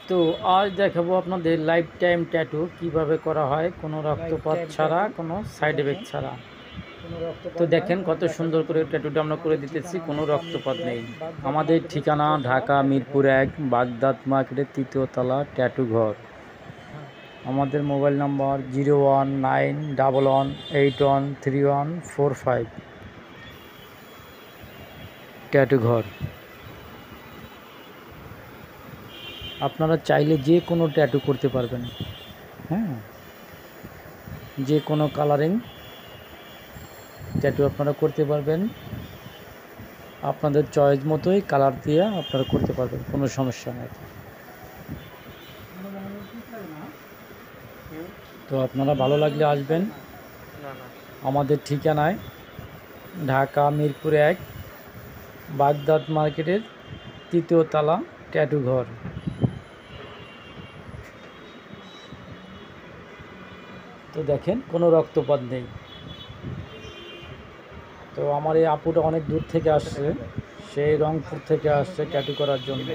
তো আজ দেখাবো আপনাদের লাইফ টাইম ট্যাটু কিভাবে করা হয় কোনো রক্তপাত ছাড়া, কোনো সাইড এফেক্ট ছাড়া। তো দেখেন কত সুন্দর করে ট্যাটুটা আমরা করে দিতেছি, কোনো রক্তপাত নেই। আমাদের ঠিকানা ঢাকা মিরপুর 1 বাগদাদ মার্কেটের 3য় তলা ট্যাটু ঘর। আমাদের মোবাইল নাম্বার 01911813145। ট্যাটু ঘর। আপনারা চাইলে যে কোনো ট্যাটু করতে পারবেন, হ্যাঁ, যে কোনো কালারিং ট্যাটু আপনারা করতে পারবেন। আপনাদের চয়েস মতোই কালার দিয়ে আপনারা করতে পারবেন, কোনো সমস্যা নেই। তো আপনারা ভালো লাগলে আসবেন আমাদের ঠিকানায়, ঢাকা মিরপুর 1 বাগদাদ মার্কেটের 3য় তলা ট্যাটু ঘর। তো দেখেন কোনো রক্তপাত নেই। তো আমার এই আপুটা অনেক দূর থেকে আসছে, সেই রংপুর থেকে আসছে ট্যাটু করার জন্য।